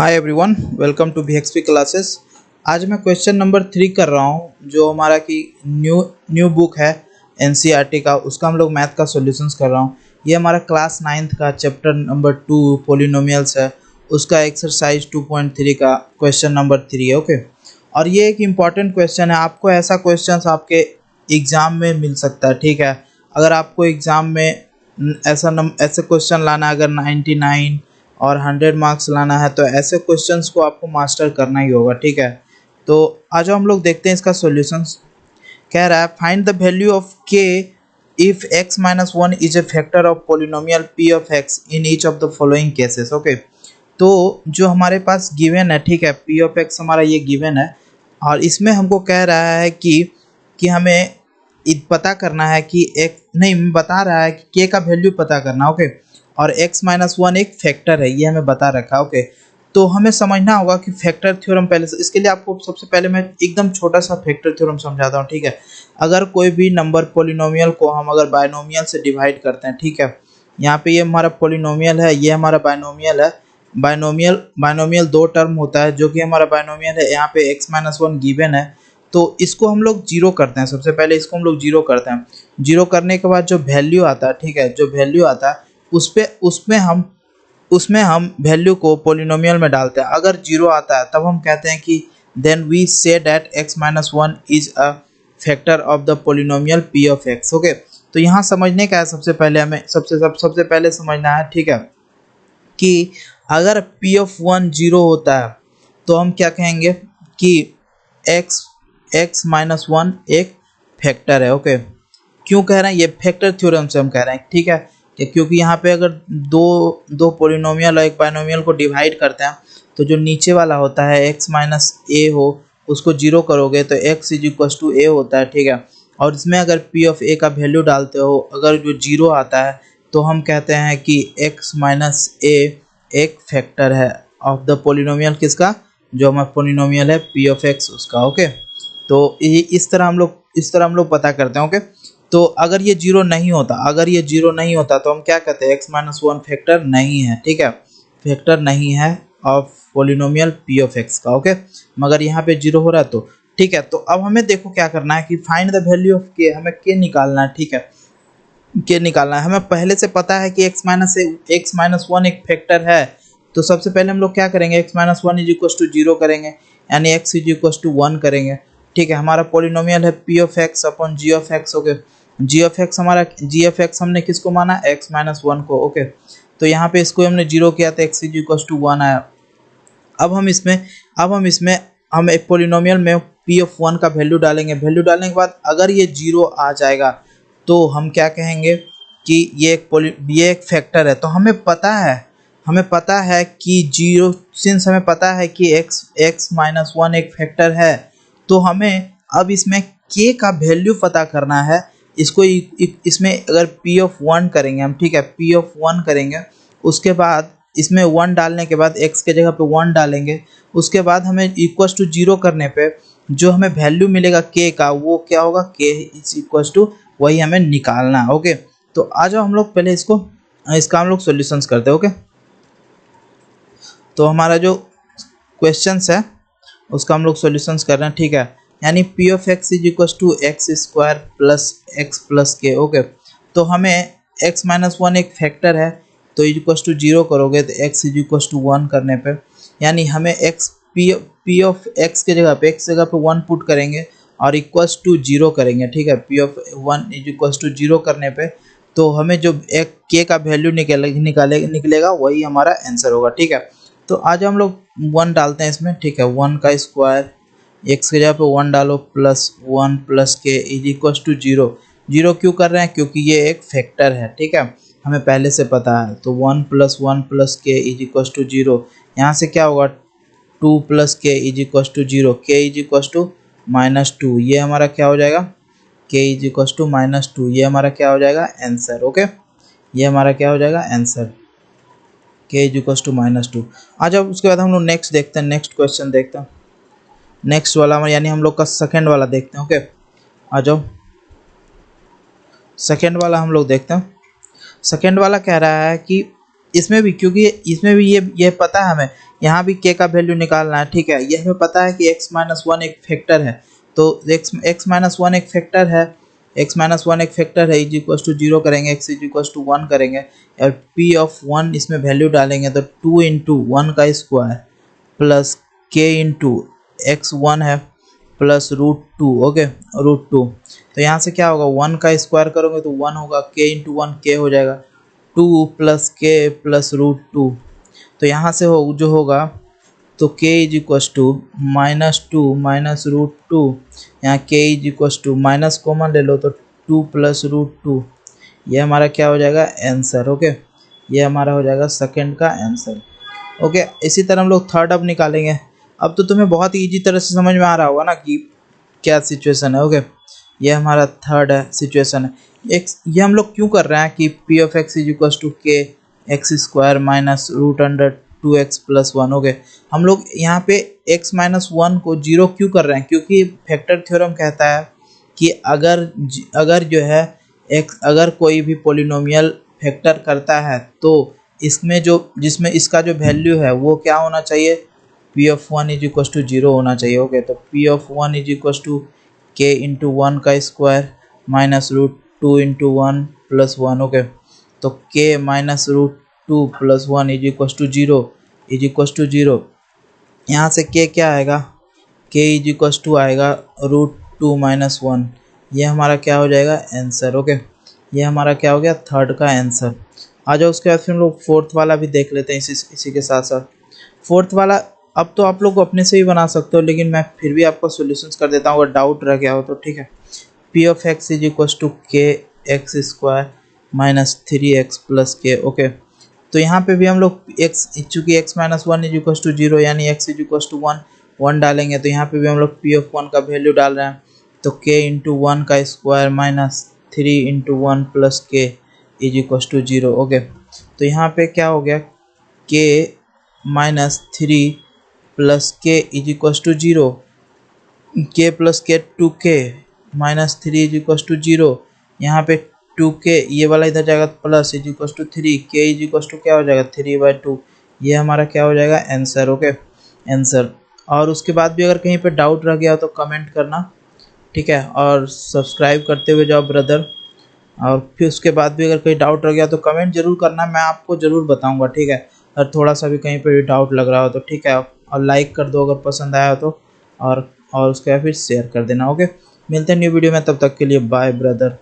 Hi everyone, welcome to VXP classes. आज मैं question number 3 कर रहा हूँ, जो हमारा की न्यू बुक है NCERT का, उसका हम लोग मैथ का सॉल्यूशंस कर रहा हूँ। ये हमारा क्लास 9th का चैप्टर नंबर 2 पॉलिनोमियल्स है, उसका एक्सरसाइज 2.3 का क्वेश्चन नंबर 3 है। ओके, और ये एक इम्पॉर्टेंट क्वेश्चन है। आपको ऐसा क्वेश्चन आपके एग्ज़ाम में मिल सकता है, ठीक है। अगर आपको एग्ज़ाम में ऐसे क्वेश्चन लाना है, अगर 99 और 100 मार्क्स लाना है, तो ऐसे क्वेश्चंस को आपको मास्टर करना ही होगा, ठीक है। तो आज हम लोग देखते हैं इसका सॉल्यूशंस। कह रहा है find the value of k if x minus 1 is a factor of polynomial p of x in each of the following cases. Okay, तो जो हमारे पास गिवन है, ठीक है, p ऑफ x हमारा ये गिवन है, और इसमें हमको कह रहा है कि हमें पता करना है कि एक नहीं बता रहा है कि k का वैल्यू पता करना। ओके, और x माइनस 1 एक फैक्टर है, ये हमें बता रखा है। ओके, तो हमें समझना होगा कि फैक्टर थ्योरम पहले से, इसके लिए आपको सबसे पहले मैं एकदम छोटा सा फैक्टर थ्योरम समझाता हूँ, ठीक है। अगर कोई भी नंबर पोलिनोमियल को हम अगर बायनोमियल से डिवाइड करते हैं, ठीक है, यहाँ पे ये हमारा पोलिनोमियल है, ये हमारा बायनोमियल है। बायनोमियल दो टर्म होता है, जो कि हमारा बायनोमियल है। यहाँ पे x माइनस 1 गिवन है, तो इसको हम लोग जीरो करते हैं। सबसे पहले इसको हम लोग जीरो करते हैं। जीरो करने के बाद जो वैल्यू आता है, ठीक है, जो वैल्यू आता है उसमें हम वैल्यू को पोलिनोमियल में डालते हैं। अगर जीरो आता है तब हम कहते हैं कि then we say that x minus 1 is a factor of the polynomial p of x। Okay, तो यहाँ समझने का है, सबसे पहले हमें सबसे पहले समझना है, ठीक है, कि अगर p ऑफ 1 जीरो होता है तो हम क्या कहेंगे कि x माइनस 1 एक फैक्टर है। ओके, क्यों कह रहे हैं, ये फैक्टर थ्योरम से हम कह रहे हैं, ठीक है, कि क्योंकि यहाँ पे अगर दो पोलिनोमियल और एक बायनोमियल को डिवाइड करते हैं, तो जो नीचे वाला होता है x माइनस ए हो, उसको जीरो करोगे तो x इज इक्वल टू ए होता है, ठीक है। और इसमें अगर p ऑफ a का वैल्यू डालते हो, अगर जो जीरो आता है, तो हम कहते हैं कि x माइनस ए एक फैक्टर है ऑफ द पोलिनोमियल, किसका, जो हमारा पोलिनोमियल है p ऑफ x उसका। ओके, तो इस तरह हम लोग पता करते हैं। ओके, तो अगर ये जीरो नहीं होता, तो हम क्या कहते हैं, x माइनस 1 फैक्टर नहीं है, ठीक है, फैक्टर नहीं है of polynomial p of x का। ओके, मगर यहाँ पे जीरो हो रहा है, तो ठीक है। तो अब हमें देखो क्या करना है कि find the value of k, हमें k निकालना है, ठीक है, k निकालना है। हमें पहले से पता है कि x माइनस 1 एक फैक्टर है, तो सबसे पहले हम लोग क्या करेंगे, x minus 1 is equal to zero करेंगे, यानी x इज इक्वल टू 1 करेंगे, ठीक है। हमारा पोलिनोमियल है p of x upon g of x। Okay, g of x हमने किसको माना, x माइनस 1 को। ओके, तो यहाँ पे इसको हमने जीरो किया तो x इज इक्वल टू 1 आया। अब हम इसमें हम एक पोलिनोमियल में p ऑफ 1 का वैल्यू डालेंगे। वैल्यू डालने के बाद अगर ये जीरो आ जाएगा, तो हम क्या कहेंगे कि ये एक फैक्टर है। तो हमें पता है कि जीरो, सिंस हमें पता है कि x माइनस 1 एक फैक्टर है, तो हमें अब इसमें k का वैल्यू पता करना है। इसको इसमें अगर p ऑफ 1 करेंगे हम, ठीक है, p ऑफ 1 करेंगे, उसके बाद इसमें 1 डालने के बाद x के जगह पे 1 डालेंगे, उसके बाद हमें इक्वल्स टू जीरो करने पे जो हमें वैल्यू मिलेगा k का, वो क्या होगा, k इज इक्वल्स टू, वही हमें निकालना है। ओके, तो आ जाओ हम लोग पहले इसका हम लोग सॉल्यूशंस करते हैं। ओके, तो हमारा जो क्वेश्चंस है उसका हम लोग सॉल्यूशंस कर रहे हैं, ठीक है, यानी p of x is equal to x square plus x plus k. Okay, तो हमें x माइनस 1 एक फैक्टर है, तो इज इक्वल टू जीरो करोगे तो x इज इक्वल टू 1 करने पे, यानी हमें p ऑफ x के जगह पे 1 पुट करेंगे और इक्वल्स टू जीरो करेंगे, ठीक है। p of 1 is equal to zero करने पे तो हमें जो एक k का वैल्यू निकलेगा वही हमारा आंसर होगा, ठीक है। तो आज हम लोग 1 डालते हैं इसमें, ठीक है, 1 का स्क्वायर, x के जगह पे 1 डालो plus 1 plus k is equal to zero. Zero क्यों कर रहे हैं, क्योंकि ये एक फैक्टर है, ठीक है, हमें पहले से पता है। तो 1 plus k is equal to zero, यहाँ से क्या होगा, 2 plus k is equal to zero, के इज इक्वल टू माइनस 2, ये हमारा क्या हो जाएगा, के इज इक्वल टू माइनस 2, ये हमारा क्या हो जाएगा, आंसर। ओके, ये हमारा क्या हो जाएगा, आंसर, के इज इक्वल टू माइनस 2। आ जाओ उसके बाद हम लोग नेक्स्ट देखते हैं, नेक्स्ट क्वेश्चन देखते हैं, नेक्स्ट वाला यानी हम लोग का सेकंड वाला देखते हैं। ओके, आ जाओ सेकंड वाला हम लोग देखते हैं। सेकंड वाला कह रहा है कि इसमें भी, क्योंकि इसमें भी ये पता है हमें, यहाँ भी k का वैल्यू निकालना है, ठीक है। ये हमें पता है कि x-1 एक फैक्टर है, तो x-1 एक फैक्टर है, x-1 एक फैक्टर है, इज इक्वल टू 0 करेंगे, x इज इक्वल टू 1 करेंगे, और p ऑफ 1 इसमें वैल्यू डालेंगे तो 2 इंटू 1 का square plus k into x1 है प्लस √2, ओके, √2। तो यहाँ से क्या होगा, 1 का स्क्वायर करोगे तो 1 होगा, k इंटू 1 k हो जाएगा, 2 प्लस k प्लस √2। तो यहाँ से जो होगा तो k is equal to -2 minus √2, यहाँ k is equal to minus common ले लो तो 2 प्लस √2, ये हमारा क्या हो जाएगा आंसर, ओके। ये हमारा हो जाएगा सेकंड का आंसर, ओके। इसी तरह हम लोग थर्ड अब निकालेंगे। अब तो तुम्हें बहुत ईजी तरह से समझ में आ रहा होगा ना कि क्या सिचुएशन है, ओके। ये हमारा थर्ड है सिचुएशन है। ये हम लोग क्यों कर रहे हैं कि p of x is equal to k x square minus √2x plus 1, okay. हम लोग यहाँ पे x-1 को 0 क्यों कर रहे हैं, क्योंकि फैक्टर थ्योरम कहता है कि अगर जो है अगर कोई भी पोलिनोमियल फैक्टर करता है तो इसमें जिसमें इसका जो वैल्यू है वो क्या होना चाहिए, p of 1 is equal to 0 होना चाहिए, ओके। तो p of 1 is equal to k into 1 का square minus √2 into 1 plus 1, okay. तो k minus √2 plus 1 is equal to 0 यहाँ से k क्या आएगा, k इज इक्वल टू आएगा √2 माइनस 1, ये हमारा क्या हो जाएगा आंसर, ओके। ये हमारा क्या हो गया थर्ड का आंसर। आ जाओ उसके बाद फिर हम लोग फोर्थ वाला भी देख लेते हैं इसी के साथ साथ। फोर्थ वाला अब तो आप लोग अपने से ही बना सकते हो, लेकिन मैं फिर भी आपको सॉल्यूशंस कर देता हूँ अगर डाउट रह गया हो तो, ठीक है। p of x is equal to k x square minus 3x plus k, okay. तो यहाँ पे भी हम लोग x, चूँकि x-1 इज इक्वल टू 0 यानी x इज इक्वल टू 1 डालेंगे, तो यहाँ पे भी हम लोग p ऑफ 1 का वैल्यू डाल रहे हैं, तो k इंटू 1 का square minus 3 into 1 plus k is equal to 0, okay. तो यहाँ पे क्या हो गया, k minus 3 plus k is equal to 0, k plus k 2k minus 3 is equal to 0, यहाँ पे 2k ये वाला इधर जाएगा plus is equal to 3, k is equal to क्या हो जाएगा 3/2, ये हमारा क्या हो जाएगा आंसर, ओके, आंसर। और उसके बाद भी अगर कहीं पे डाउट रह गया तो कमेंट करना, ठीक है, और सब्सक्राइब करते हुए जाओ ब्रदर। और फिर उसके बाद भी अगर कहीं डाउट रह गया तो कमेंट जरूर करना, मैं आपको ज़रूर बताऊंगा, ठीक है। और थोड़ा सा भी कहीं पे भी डाउट लग रहा हो तो ठीक है, और लाइक कर दो अगर पसंद आया तो, और उसके बाद फिर शेयर कर देना, ओके। मिलते हैं न्यू वीडियो में, तब तक के लिए बाय ब्रदर।